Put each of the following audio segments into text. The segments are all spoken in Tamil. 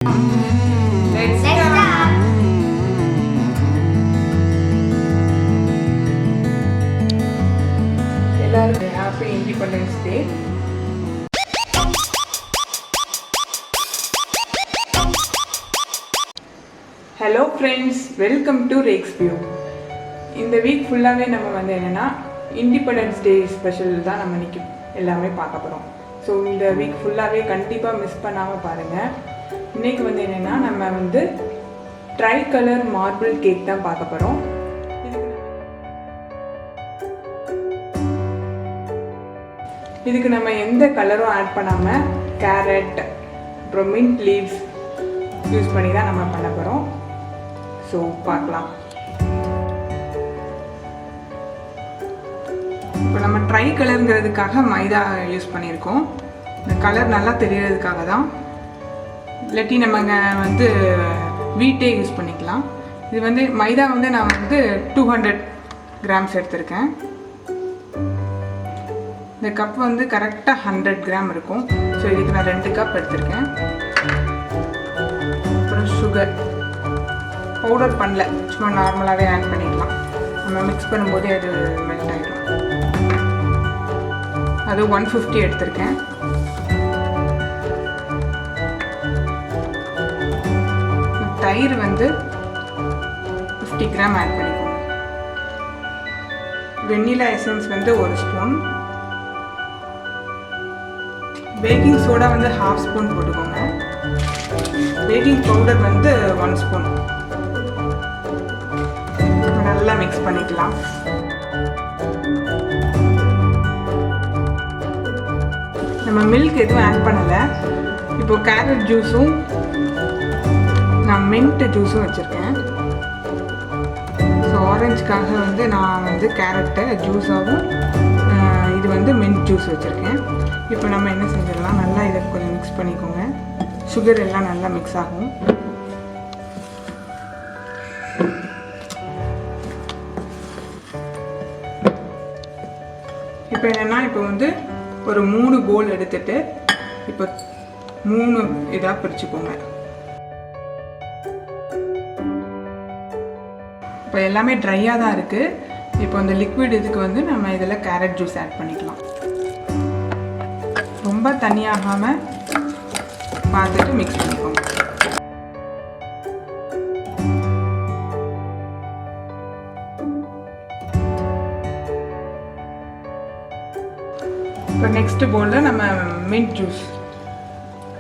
Let's start. எல்லாருக்கும் happy independence day. Hello friends, welcome to Rex view. இந்த வீக் ஃபுல்லாகவே நம்ம வந்து என்னென்னா இண்டிபெண்டன்ஸ் டே ஸ்பெஷல் தான் நம்ம இன்றைக்கி எல்லாமே பார்க்க போகிறோம். ஸோ இந்த வீக் ஃபுல்லாகவே கண்டிப்பாக மிஸ் பண்ணாமல் பாருங்கள். இன்றைக்கி வந்து என்னென்னா நம்ம வந்து ட்ரைகலர் மார்பிள் கேக் தான் பார்க்க போகிறோம். இதுக்கு நம்ம எந்த கலரும் ஆட் பண்ணாமல் கேரட் அப்புறம் மின்ட் லீவ்ஸ் யூஸ் பண்ணி தான் நம்ம பண்ண போகிறோம். ஸோ பார்க்கலாம். இப்போ நம்ம ட்ரை கலருங்கிறதுக்காக மைதா யூஸ் பண்ணியிருக்கோம். இந்த கலர் நல்லா தெரியறதுக்காக தான். இல்லாட்டி நம்ம வந்து வீட்டே யூஸ் பண்ணிக்கலாம். இது வந்து மைதா வந்து நான் வந்து 200 கிராம்ஸ் எடுத்திருக்கேன். இந்த கப் வந்து கரெக்டாக 100 கிராம் இருக்கும். ஸோ இதுக்கு நான் 2 கப் எடுத்திருக்கேன். அப்புறம் சுகர் பவுடர் பண்ணல, சும்மா நார்மலாகவே ஆட் பண்ணிக்கலாம். நம்ம மிக்ஸ் பண்ணும்போதே அது மெல்ட் ஆகிடும். அது 150 எடுத்திருக்கேன். தயிர் வந்து 50 கிராம் ஆட் பண்ணிக்கோங்க. வெண்ணிலா எசன்ஸ் வந்து 1 ஸ்பூன். பேக்கிங் சோடா வந்து 1/2 ஸ்பூன் போட்டுக்கோங்க. பேக்கிங் பவுடர் வந்து 1 ஸ்பூன். நல்லா மிக்ஸ் பண்ணிக்கலாம். நம்ம மில்க் எதுவும் ஆட் பண்ணலை. இப்போ கேரட் ஜூஸும் நான் மின்ட் ஜூஸும் வச்சுருக்கேன். ஸோ ஆரஞ்சுக்காக வந்து நான் வந்து கேரட்டை ஜூஸாகவும் இது வந்து மின்ட் ஜூஸ் வச்சுருக்கேன். இப்போ நம்ம என்ன செஞ்சிடலாம், நல்லா இதை கொஞ்சம் மிக்ஸ் பண்ணிக்கோங்க. சுகர் எல்லாம் நல்லா மிக்ஸ் ஆகும். இப்போ என்னென்னா, இப்போ வந்து ஒரு 3 போல் எடுத்துட்டு இப்போ 3 இதாக பிரிச்சுக்கோங்க. இப்போ எல்லாமே ட்ரையாக தான் இருக்குது. இப்போ இந்த லிக்விட் இதுக்கு வந்து நம்ம இதில் கேரட் ஜூஸ் ஆட் பண்ணிக்கலாம். ரொம்ப தண்ணியாகாமல் பார்த்துட்டு மிக்ஸ் பண்ணிக்கோங்க. இப்போ நெக்ஸ்ட் பவுலில் நம்ம மின்ட் ஜூஸ்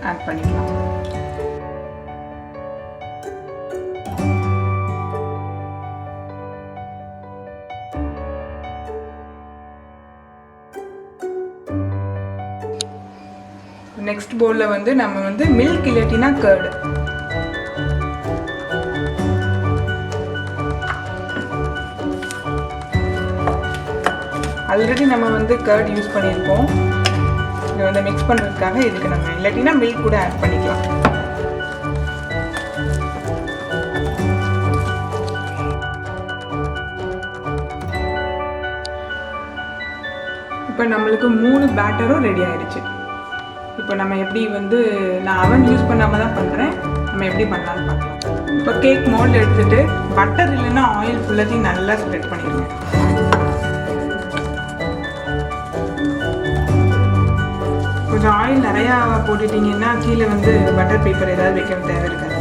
ஆட் பண்ணிக்கலாம். நெக்ஸ்ட் பவுலில் வந்து நம்ம வந்து மில்க் இல்லாட்டினா கர்டு. ஆல்ரெடி நம்ம வந்து கர்ட் யூஸ் பண்ணியிருக்கோம். இதை வந்து மிக்ஸ் பண்ணுறதுக்காக இதுக்கு நம்ம இல்லாட்டினா மில்க் கூட ஆட் பண்ணிக்கலாம். இப்போ நம்மளுக்கு 3 பேட்டரும் ரெடி ஆயிடுச்சு. இப்போ நம்ம எப்படி வந்து நான் அவன் யூஸ் பண்ணாமல் தான் பண்ணுறேன். நம்ம எப்படி பண்ணலான்னு பார்க்கலாம். இப்போ கேக் மோல்டு எடுத்துகிட்டு பட்டர் இல்லைன்னா ஆயில் ஃபுல்லாத்தையும் நல்லா ஸ்ப்ரெட் பண்ணிடுங்க. கொஞ்சம் ஆயில் நிறையா போட்டுட்டிங்கன்னா கீழே வந்து பட்டர் பேப்பர் ஏதாவது வைக்க தேவை இருக்காது.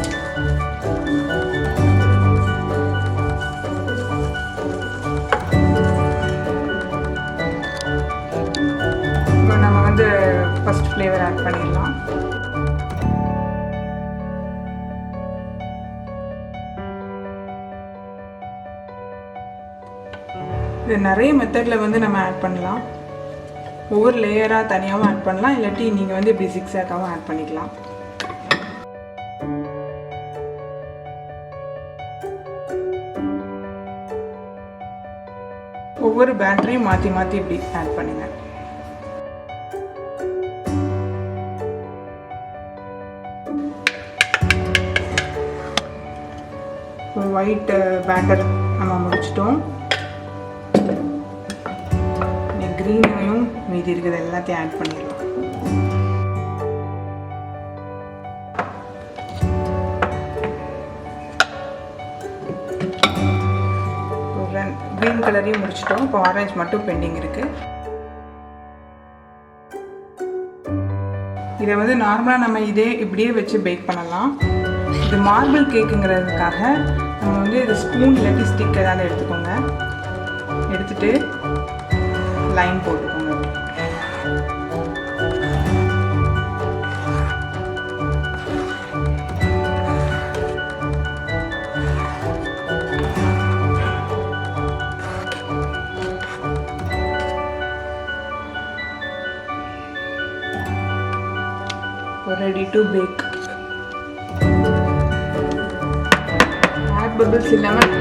இப்போ நம்ம வந்து ஃபர்ஸ்ட் ஃப்ளேவர் ஆட் பண்ணிடலாம். இது நிறைய மெத்தடில் வந்து நம்ம ஆட் பண்ணலாம். ஒவ்வொரு லேயராக தனியாகவும் ஆட் பண்ணலாம், இல்லாட்டி நீங்கள் வந்து இப்படி ஜிக்ஸாக்காகவும் ஆட் பண்ணிக்கலாம். ஒவ்வொரு பேட்டரையும் மாற்றி மாற்றி இப்படி ஆட் பண்ணுங்க. ஒயிட் பேட்டர் நம்ம முடிச்சிட்டோம். க்ரீனையும் மீதி இருக்கிறது எல்லாத்தையும் ஆட் பண்ணிடலாம். க்ரீன் கலரையும் முடிச்சிட்டோம். இப்போ ஆரஞ்சு மட்டும் பெண்டிங் இருக்குது. இதை வந்து நார்மலாக நம்ம இப்படியே வச்சு பேக் பண்ணலாம். இது மார்பிள் கேக்குங்கிறதுக்காக நம்ம வந்து இது ஸ்பூன் இல்லாட்டி ஸ்டிக் ஏதாவது எடுத்துக்கோங்க. எடுத்துகிட்டு லைன் போட்டுக்கோங்க. Ready to bake. Add bubbles இல்லாமல்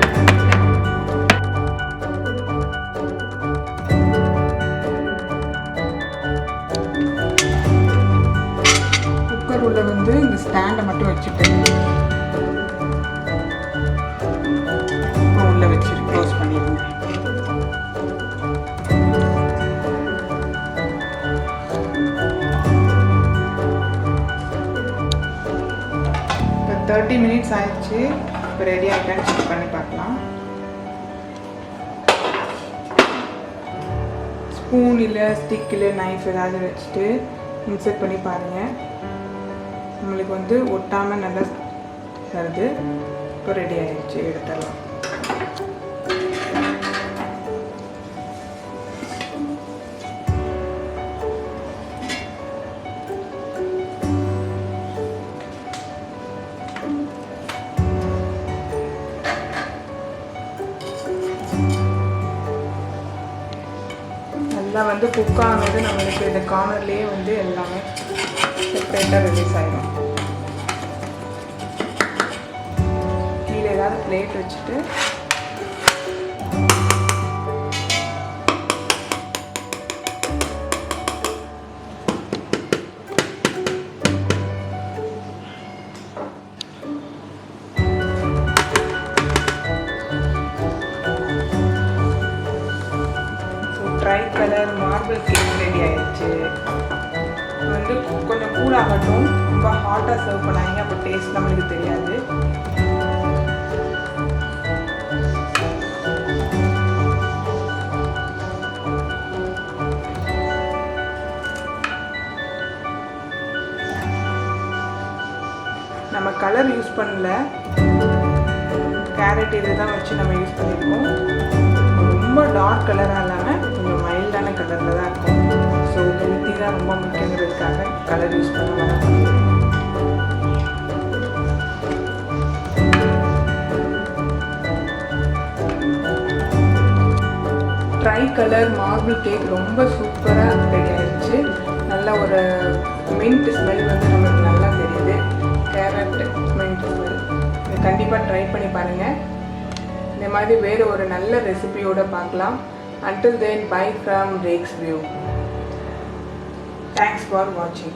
குக்கர் உள்ள வந்து இந்த ஸ்டாண்டை மட்டும் வச்சுட்டு உள்ள வச்சுட்டு க்ளோஸ் பண்ணிடுங்க. இப்போ 30 minutes ஆயிடுச்சு. இப்போ ரெடி ஆகிட்டான்னு செக் பண்ணி பார்க்கலாம். ஸ்பூன் இல்லை ஸ்டிக் இல்லை நைஃப் ஏதாவது வச்சுட்டு இன்சர்ட் பண்ணி பாருங்கள். நம்மளுக்கு வந்து ஒட்டாமல் நல்லா வருது. இப்போ ரெடி ஆகிடுச்சு, எடுத்துடலாம். நல்லா வந்து குக் ஆனது நம்மளுக்கு இந்த கார்னர்லேயே வந்து எல்லாமே செப்பரேட்டாக ரிலீஸ் ஆகிடும். கீழே ஏதாவது பிளேட் வச்சுட்டு ட்ரைகலர் மார்பிள் கேக் ரெடி ஆயிடுச்சு. வந்து கொஞ்சம் கூலாகட்டும். ரொம்ப ஹாட்டாக சர்வ் பண்ணாங்க, அப்போ டேஸ்ட் நம்மளுக்கு தெரியாது. நம்ம கலர் யூஸ் பண்ணல, கேரட் இதுதான் வச்சு நம்ம யூஸ் பண்ணியிருக்கோம். ரொம்ப டார்க் கலராக இல்லாமல் கொஞ்சம் மைல்டான கலரில் தான் இருக்கும். ஸோ ஹெல்த்தி தான் ரொம்ப முக்கியங்கிறதுக்காக கலர் யூஸ் பண்ண வேணாம். ட்ரை கலர் மார்பிள் கேக் ரொம்ப சூப்பராக ரெடி ஆயிடுச்சு. நல்ல ஒரு மின்ட் ஸ்மெல் வந்து நமக்கு நல்லா தெரியுது. Carrot mint smell. இது கண்டிப்பாக ட்ரை பண்ணி பாருங்கள். இந்த மாதிரி வேறு ஒரு நல்ல ரெசிபியோடு பார்க்கலாம். Until then, bye from Reks View. Thanks for watching.